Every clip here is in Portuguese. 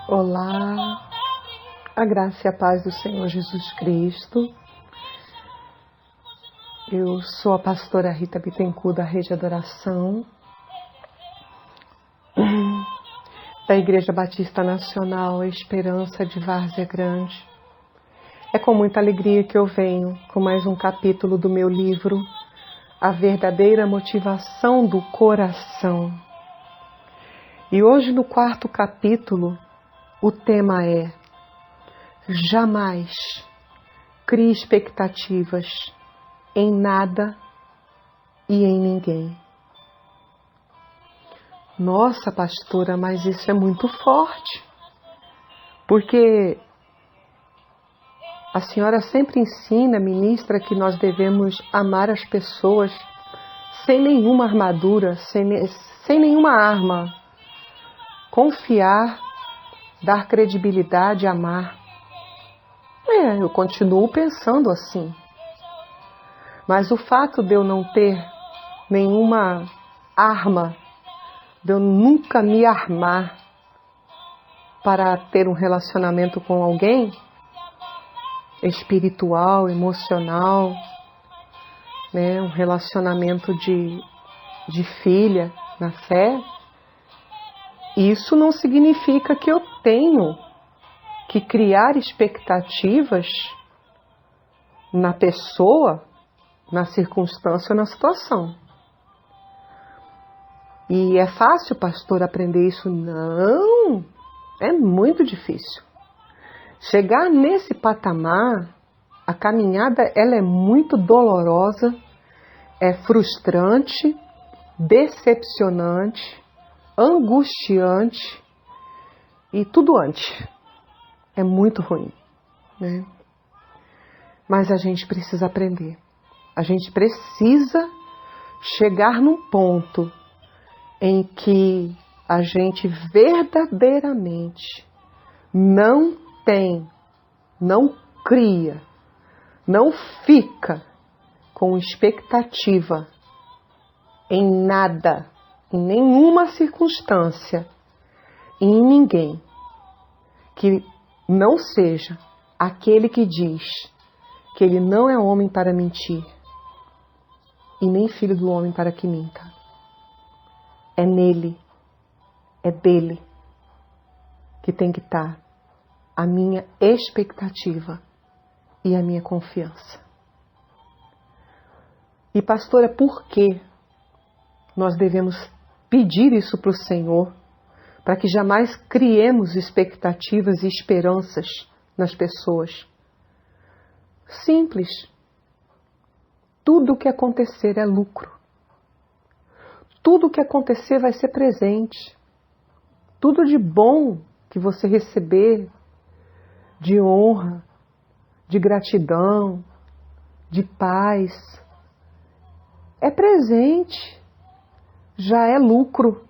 Olá, a graça e a paz do Senhor Jesus Cristo. Eu sou a pastora Rita Bittencourt da Rede Adoração, da Igreja Batista Nacional Esperança de Várzea Grande. É com muita alegria que eu venho com mais um capítulo do meu livro, A Verdadeira Motivação do Coração. E hoje no quarto capítulo, o tema é: jamais crie expectativas em nada e em ninguém. Nossa, pastora, mas isso é muito forte, porque a senhora sempre ensina, ministra, que nós devemos amar as pessoas sem nenhuma armadura, sem nenhuma arma, confiar, dar credibilidade, amar. Eu continuo pensando assim. Mas o fato de eu não ter nenhuma arma, de eu nunca me armar para ter um relacionamento com alguém, espiritual, emocional, né, um relacionamento de filha na fé, isso não significa que eu tenho que criar expectativas na pessoa, na circunstância ou na situação. E é fácil, pastor, aprender isso? Não, é muito difícil. Chegar nesse patamar, a caminhada ela é muito dolorosa, é frustrante, decepcionante, angustiante e tudo antes. É muito ruim, né? Mas a gente precisa aprender. A gente precisa chegar num ponto em que a gente verdadeiramente não cria, não fica com expectativa em nada, em nenhuma circunstância e em ninguém que não seja aquele que diz que ele não é homem para mentir e nem filho do homem para que minta. É nele, é dele que tem que estar a minha expectativa e a minha confiança. E pastora, por que nós devemos pedir isso para o Senhor, para que jamais criemos expectativas e esperanças nas pessoas? Simples. Tudo o que acontecer é lucro. Tudo o que acontecer vai ser presente. Tudo de bom que você receber, de honra, de gratidão, de paz, é presente. Já é lucro.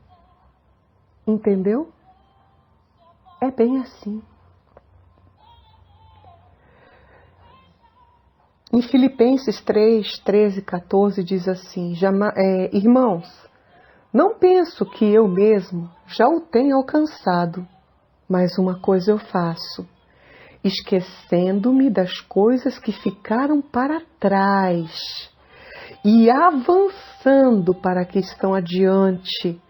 Entendeu? É bem assim. Em Filipenses 3, 13, 14 diz assim: irmãos, não penso que eu mesmo já o tenha alcançado, mas uma coisa eu faço, esquecendo-me das coisas que ficaram para trás e avançando para que estão adiante,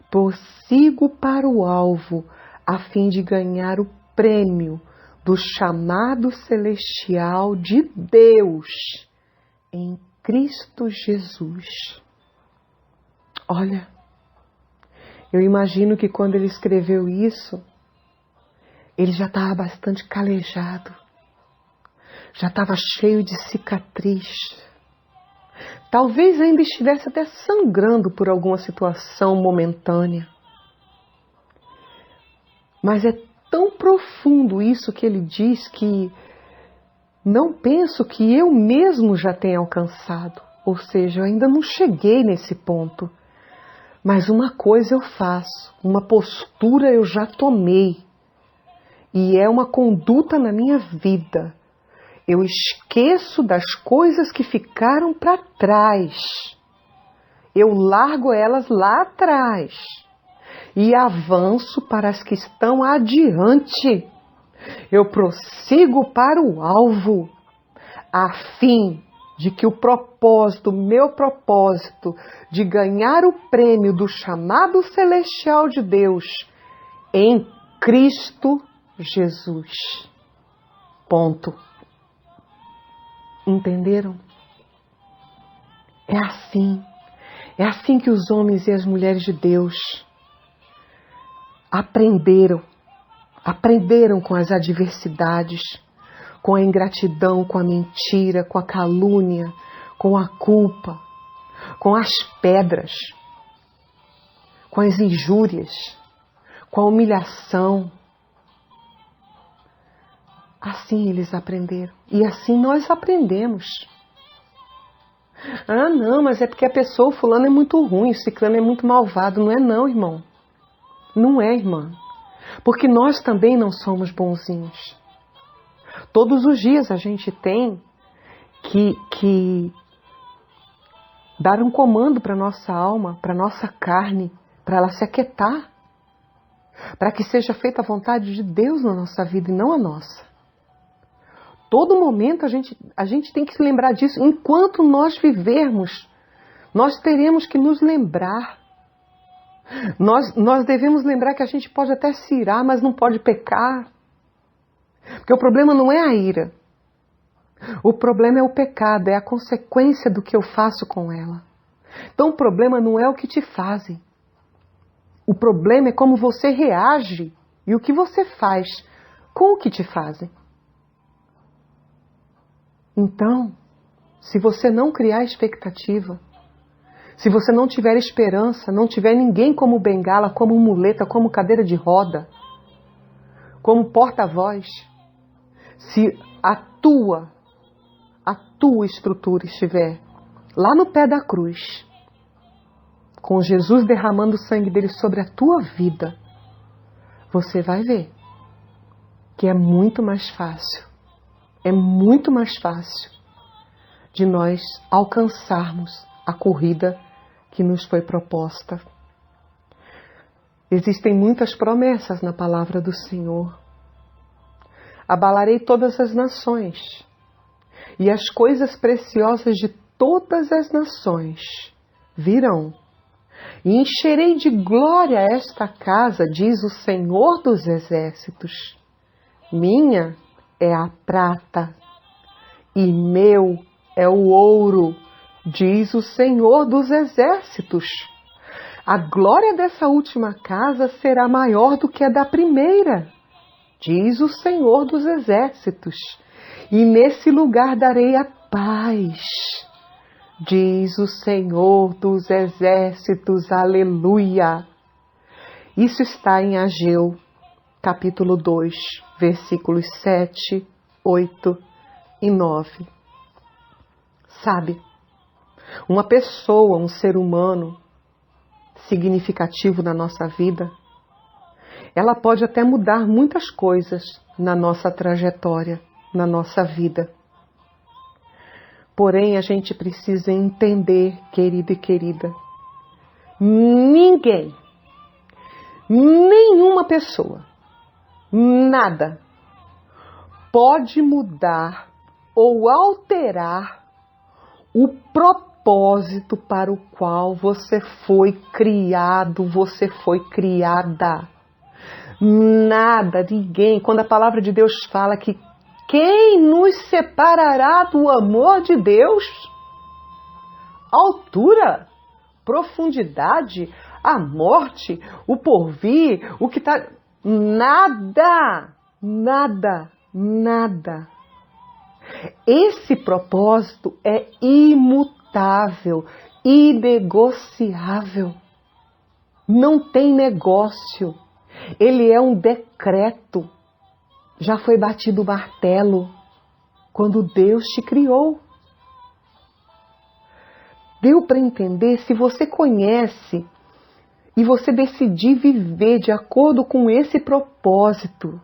prossigo para o alvo, a fim de ganhar o prêmio do chamado celestial de Deus em Cristo Jesus. Olha, eu imagino que quando ele escreveu isso, ele já estava bastante calejado, já estava cheio de cicatriz. Talvez ainda estivesse até sangrando por alguma situação momentânea. Mas é tão profundo isso que ele diz que não penso que eu mesmo já tenha alcançado. Ou seja, eu ainda não cheguei nesse ponto. Mas uma coisa eu faço, uma postura eu já tomei. E é uma conduta na minha vida. Eu esqueço das coisas que ficaram para trás. Eu largo elas lá atrás. e avanço para as que estão adiante. Eu prossigo para o alvo, a fim de que meu propósito de ganhar o prêmio do chamado celestial de Deus em Cristo Jesus. Ponto. Entenderam? É assim que os homens e as mulheres de Deus aprenderam com as adversidades, com a ingratidão, com a mentira, com a calúnia, com a culpa, com as pedras, com as injúrias, com a humilhação. Assim eles aprenderam. E assim nós aprendemos. Ah, não, mas é porque a pessoa, o fulano é muito ruim, o ciclano é muito malvado. Não é não, irmão. Não é, irmã. Porque nós também não somos bonzinhos. Todos os dias a gente tem que dar um comando para nossa alma, para nossa carne, para ela se aquietar, para que seja feita a vontade de Deus na nossa vida e não a nossa. Todo momento a gente tem que se lembrar disso. Enquanto nós vivermos, nós teremos que nos lembrar. Nós devemos lembrar que a gente pode até se irar, mas não pode pecar. Porque o problema não é a ira. O problema é o pecado, é a consequência do que eu faço com ela. Então o problema não é o que te fazem. O problema é como você reage e o que você faz com o que te fazem. Então, se você não criar expectativa, se você não tiver esperança, não tiver ninguém como bengala, como muleta, como cadeira de roda, como porta-voz, se a tua estrutura estiver lá no pé da cruz, com Jesus derramando o sangue dele sobre a tua vida, você vai ver que é muito mais fácil de nós alcançarmos a corrida que nos foi proposta. Existem muitas promessas na palavra do Senhor. Abalarei todas as nações, e as coisas preciosas de todas as nações virão. E encherei de glória esta casa, diz o Senhor dos Exércitos. Minha é a prata, e meu é o ouro, diz o Senhor dos Exércitos. A glória dessa última casa será maior do que a da primeira, diz o Senhor dos Exércitos. E nesse lugar darei a paz, diz o Senhor dos Exércitos. Aleluia! Isso está em Ageu, capítulo 2, versículos 7, 8 e 9. Sabe, uma pessoa, um ser humano significativo na nossa vida, ela pode até mudar muitas coisas na nossa trajetória, na nossa vida. Porém, a gente precisa entender, querido e querida, ninguém, nenhuma pessoa, nada pode mudar ou alterar o propósito para o qual você foi criado, você foi criada. Nada, ninguém. Quando a palavra de Deus fala que quem nos separará do amor de Deus? Altura, profundidade, a morte, o porvir, o que está... Nada, nada, nada. Esse propósito é imutável, inegociável. Não tem negócio. Ele é um decreto. Já foi batido o martelo quando Deus te criou. Deu para entender? Se você conhece e você decidir viver de acordo com esse propósito,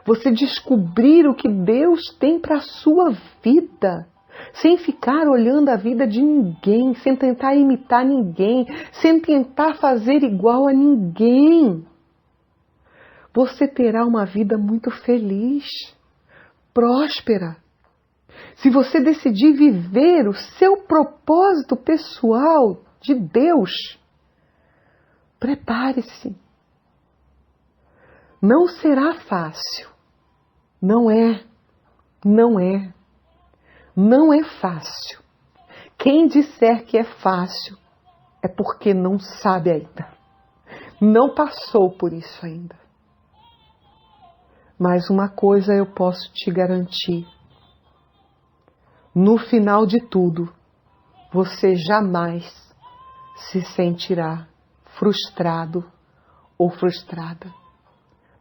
você descobrir o que Deus tem para a sua vida, sem ficar olhando a vida de ninguém, sem tentar imitar ninguém, sem tentar fazer igual a ninguém. Você terá uma vida muito feliz, próspera. Se você decidir viver o seu propósito pessoal de Deus, prepare-se. Não será fácil. Não é. Não é. Não é fácil. Quem disser que é fácil é porque não sabe ainda. Não passou por isso ainda. Mas uma coisa eu posso te garantir. No final de tudo, você jamais se sentirá frustrado ou frustrada,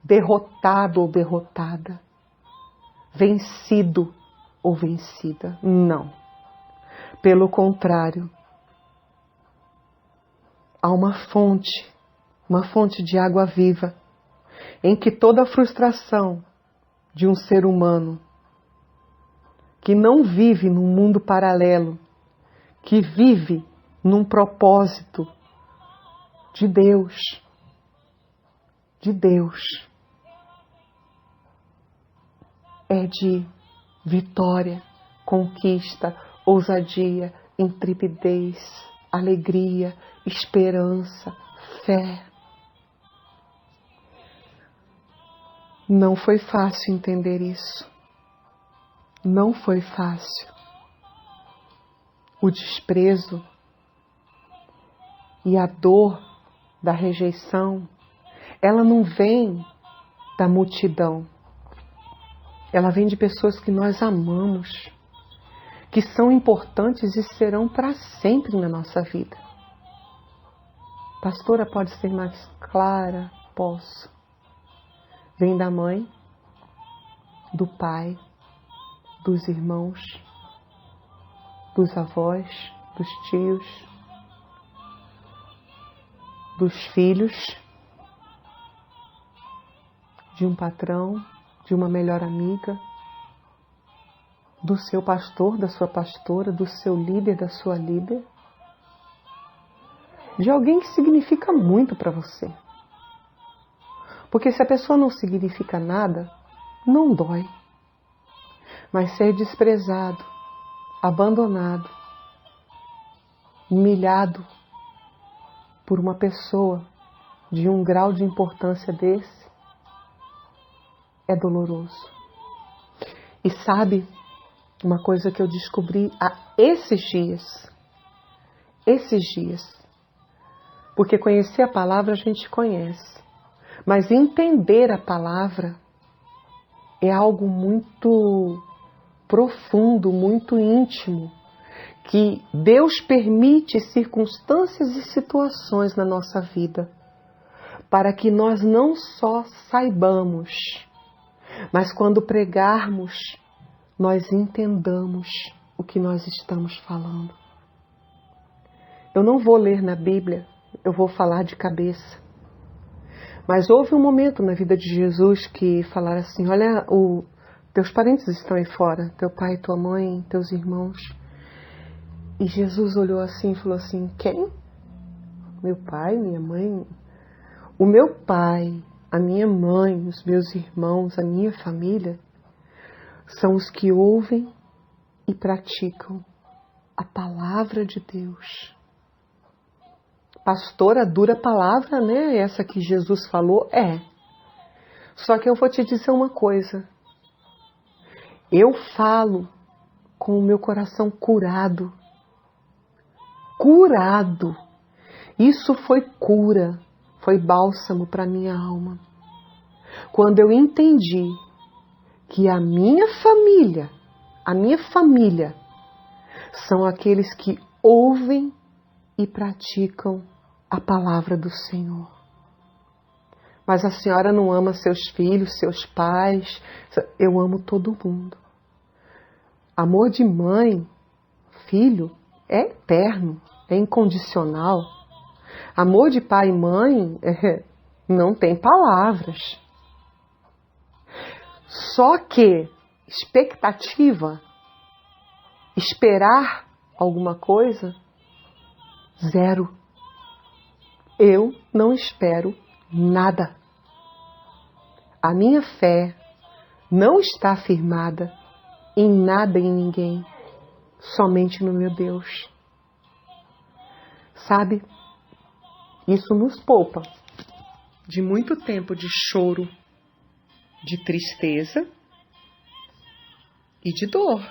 derrotado ou derrotada, vencido ou vencida. Não. Pelo contrário, há uma fonte de água viva, em que toda a frustração de um ser humano que não vive num mundo paralelo, que vive num propósito de Deus, é de vitória, conquista, ousadia, intrepidez, alegria, esperança, fé. Não foi fácil entender isso. Não foi fácil. O desprezo e a dor da rejeição, ela não vem da multidão. Ela vem de pessoas que nós amamos, que são importantes e serão para sempre na nossa vida. Pastora, pode ser mais clara? Posso. Vem da mãe, do pai, dos irmãos, dos avós, dos tios, dos filhos, de um patrão, de uma melhor amiga, do seu pastor, da sua pastora, do seu líder, da sua líder, de alguém que significa muito para você. Porque se a pessoa não significa nada, não dói. Mas ser desprezado, abandonado, humilhado por uma pessoa de um grau de importância desse, é doloroso. E sabe uma coisa que eu descobri há esses dias, porque conhecer a palavra a gente conhece, mas entender a palavra é algo muito profundo, muito íntimo, que Deus permite circunstâncias e situações na nossa vida, para que nós não só saibamos, mas quando pregarmos, nós entendamos o que nós estamos falando. Eu não vou ler na Bíblia, eu vou falar de cabeça. Mas houve um momento na vida de Jesus que falaram assim, olha, teus parentes estão aí fora, teu pai, tua mãe, teus irmãos. E Jesus olhou assim e falou assim, quem? Meu pai, minha mãe? O meu pai, a minha mãe, os meus irmãos, a minha família, são os que ouvem e praticam a palavra de Deus. Pastora, dura palavra, né? Essa que Jesus falou, é. Só que eu vou te dizer uma coisa. Eu falo com o meu coração curado. Curado. Isso foi cura, foi bálsamo para minha alma. Quando eu entendi que a minha família, são aqueles que ouvem e praticam a palavra do Senhor. Mas a senhora não ama seus filhos, seus pais. Eu amo todo mundo. Amor de mãe, filho, é eterno, é incondicional. Amor de pai e mãe não tem palavras. Só que expectativa esperar alguma coisa? Zero. Eu não espero nada. A minha fé não está firmada em nada e em ninguém, somente no meu Deus. Sabe, isso nos poupa de muito tempo de choro, de tristeza e de dor.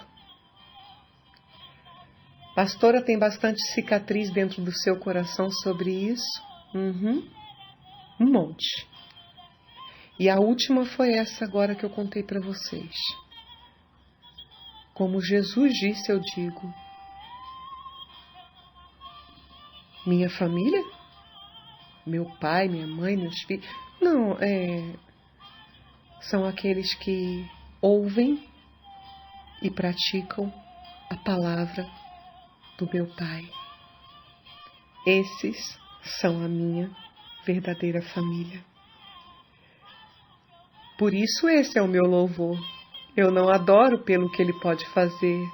Pastora, tem bastante cicatriz dentro do seu coração sobre isso? Um monte. E a última foi essa agora que eu contei para vocês. Como Jesus disse, eu digo: minha família? Meu pai, minha mãe, meus filhos? Não, são aqueles que ouvem e praticam a palavra do meu Pai. Esses são a minha verdadeira família. Por isso esse é o meu louvor. Eu não adoro pelo que Ele pode fazer.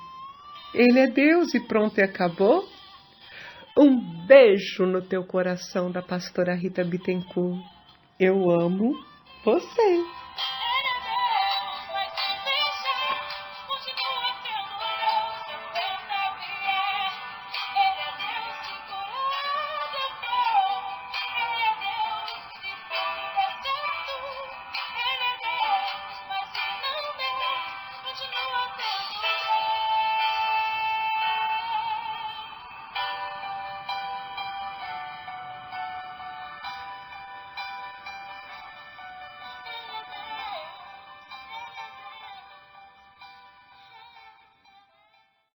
Ele é Deus e pronto, e acabou. Um beijo no teu coração, da pastora Rita Bittencourt. Eu amo você.